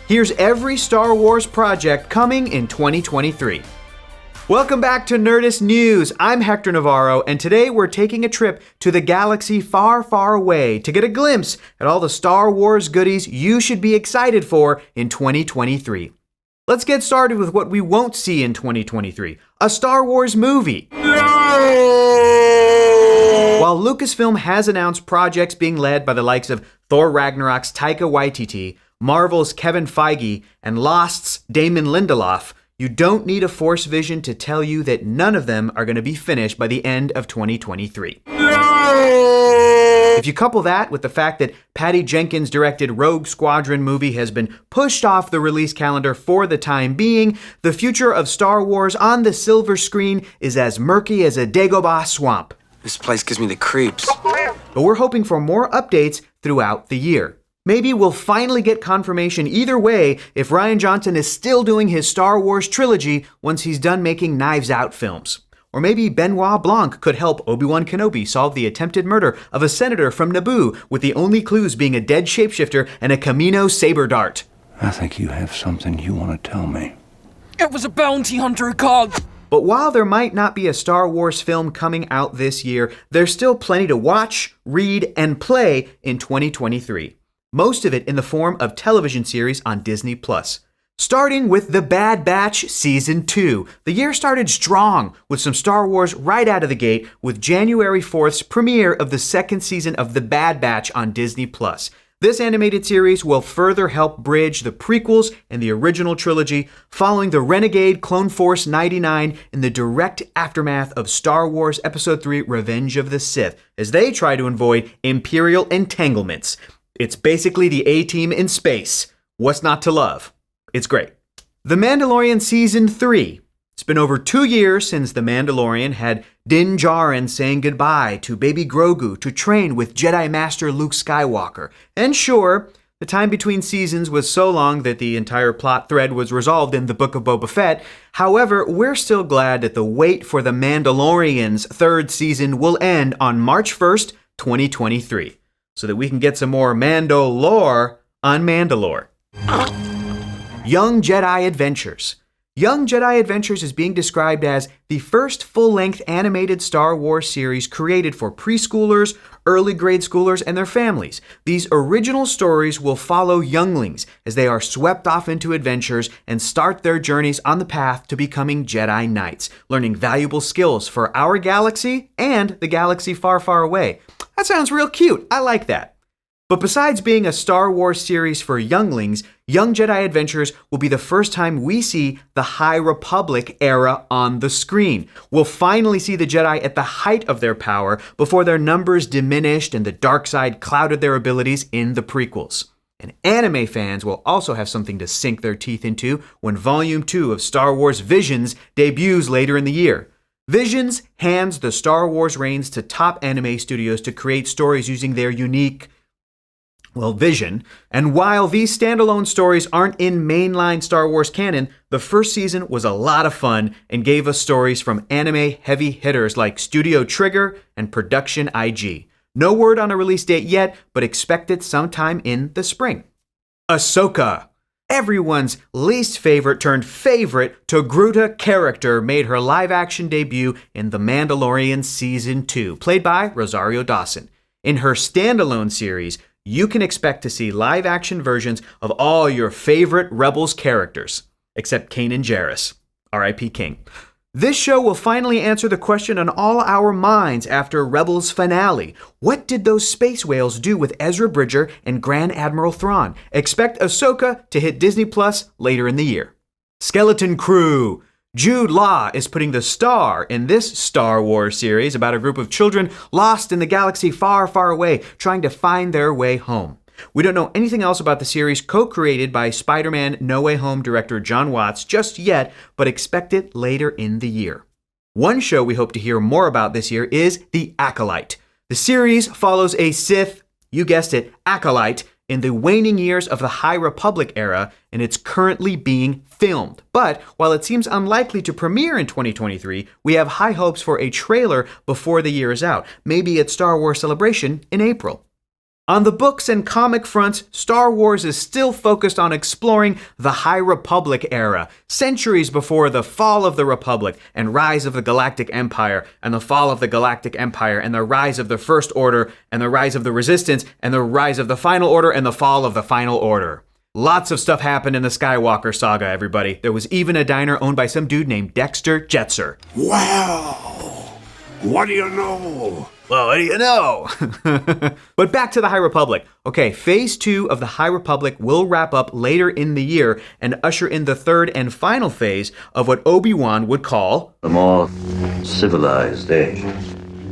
Here's every Star Wars project coming in 2023. Welcome back to Nerdist News. I'm Hector Navarro, and today we're taking a trip to the galaxy far, far away to get a glimpse at all the Star Wars goodies you should be excited for in 2023. Let's get started with what we won't see in 2023, a Star Wars movie. While Lucasfilm has announced projects being led by the likes of Thor Ragnarok's Taika Waititi, Marvel's Kevin Feige, and Lost's Damon Lindelof, you don't need a Force vision to tell you that none of them are going to be finished by the end of 2023. If you couple that with the fact that Patty Jenkins' directed Rogue Squadron movie has been pushed off the release calendar for the time being, the future of Star Wars on the silver screen is as murky as a Dagobah swamp. This place gives me the creeps. But we're hoping for more updates throughout the year. Maybe we'll finally get confirmation either way if Rian Johnson is still doing his Star Wars trilogy once he's done making Knives Out films. Or maybe Benoit Blanc could help Obi-Wan Kenobi solve the attempted murder of a senator from Naboo, with the only clues being a dead shapeshifter and a Camino saber dart. I think you have something you want to tell me. It was a bounty hunter called... But while there might not be a Star Wars film coming out this year, there's still plenty to watch, read, and play in 2023. Most of it in the form of television series on Disney+. Starting with The Bad Batch Season 2. The year started strong with some Star Wars right out of the gate with January 4th's premiere of the second season of The Bad Batch on Disney+. This animated series will further help bridge the prequels and the original trilogy, following the Renegade Clone Force 99 in the direct aftermath of Star Wars Episode 3 Revenge of the Sith, as they try to avoid Imperial entanglements. It's basically the A-Team in space. What's not to love? It's great. The Mandalorian Season 3. It's been over 2 years since The Mandalorian had Din Djarin saying goodbye to baby Grogu to train with Jedi Master Luke Skywalker. And sure, the time between seasons was so long that the entire plot thread was resolved in the Book of Boba Fett. However, we're still glad that the wait for The Mandalorian's third season will end on March 1st, 2023. So that we can get some more Mando lore on Mandalore. Young Jedi Adventures. Young Jedi Adventures is being described as the first full-length animated Star Wars series created for preschoolers, early grade schoolers, and their families. These original stories will follow younglings as they are swept off into adventures and start their journeys on the path to becoming Jedi Knights, learning valuable skills for our galaxy and the galaxy far, far away. That sounds real cute. I like that. But besides being a Star Wars series for younglings, Young Jedi Adventures will be the first time we see the High Republic era on the screen. We'll finally see the Jedi at the height of their power before their numbers diminished and the dark side clouded their abilities in the prequels. And anime fans will also have something to sink their teeth into when Volume 2 of Star Wars Visions debuts later in the year. Visions hands the Star Wars reins to top anime studios to create stories using their unique vision. And while these standalone stories aren't in mainline Star Wars canon, the first season was a lot of fun and gave us stories from anime heavy hitters like Studio Trigger and Production IG. No word on a release date yet, but expect it sometime in the spring. Ahsoka. Everyone's least favorite turned favorite Togruta character made her live-action debut in The Mandalorian Season 2, played by Rosario Dawson. In her standalone series, you can expect to see live-action versions of all your favorite Rebels characters, except Kanan Jarrus, R.I.P. King. This show will finally answer the question on all our minds after Rebels' finale. What did those space whales do with Ezra Bridger and Grand Admiral Thrawn? Expect Ahsoka to hit Disney Plus later in the year. Skeleton Crew. Jude Law is putting the star in this Star Wars series about a group of children lost in the galaxy far, far away, trying to find their way home. We don't know anything else about the series co-created by Spider-Man No Way Home director John Watts just yet, but expect it later in the year. One show we hope to hear more about this year is The Acolyte. The series follows a Sith, you guessed it, acolyte, in the waning years of the High Republic era, and it's currently being filmed. But while it seems unlikely to premiere in 2023, we have high hopes for a trailer before the year is out, maybe at Star Wars Celebration in April. On the books and comic fronts, Star Wars is still focused on exploring the High Republic era, centuries before the fall of the Republic and rise of the Galactic Empire, and the fall of the Galactic Empire, and the rise of the First Order, and the rise of the Resistance, and the rise of the Final Order, and the fall of the Final Order. Lots of stuff happened in the Skywalker saga, everybody. There was even a diner owned by some dude named Dexter Jetser. Wow! What do you know? Well, what do you know? But back to the High Republic. Okay, Phase 2 of the High Republic will wrap up later in the year and usher in the third and final phase of what Obi-Wan would call a more civilized age.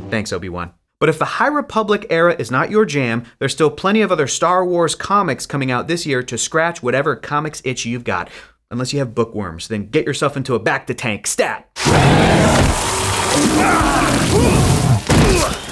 Thanks, Obi-Wan. But if the High Republic era is not your jam, there's still plenty of other Star Wars comics coming out this year to scratch whatever comics itch you've got. Unless you have bookworms, then get yourself into a back-to-tank stat.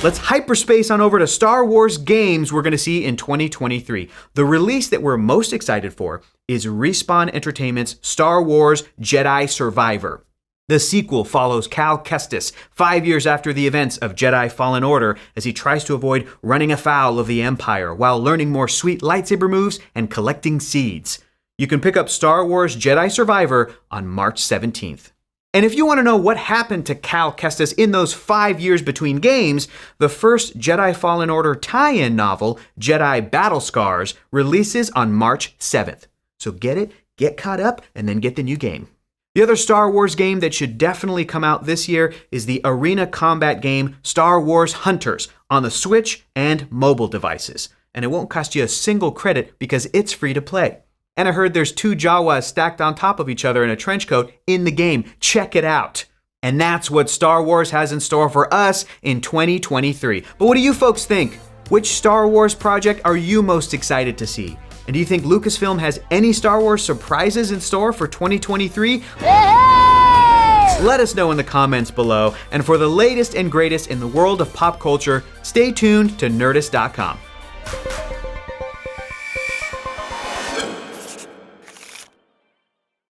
Let's hyperspace on over to Star Wars games we're going to see in 2023. The release that we're most excited for is Respawn Entertainment's Star Wars Jedi Survivor. The sequel follows Cal Kestis 5 years after the events of Jedi Fallen Order as he tries to avoid running afoul of the Empire while learning more sweet lightsaber moves and collecting seeds. You can pick up Star Wars Jedi Survivor on March 17th. And if you want to know what happened to Cal Kestis in those 5 years between games, the first Jedi Fallen Order tie-in novel, Jedi Battle Scars, releases on March 7th. So get it, get caught up, and then get the new game. The other Star Wars game that should definitely come out this year is the arena combat game Star Wars Hunters on the Switch and mobile devices. And it won't cost you a single credit because it's free to play. And I heard there's 2 Jawas stacked on top of each other in a trench coat in the game. Check it out. And that's what Star Wars has in store for us in 2023. But what do you folks think? Which Star Wars project are you most excited to see? And do you think Lucasfilm has any Star Wars surprises in store for 2023? Let us know in the comments below. And for the latest and greatest in the world of pop culture, stay tuned to Nerdist.com.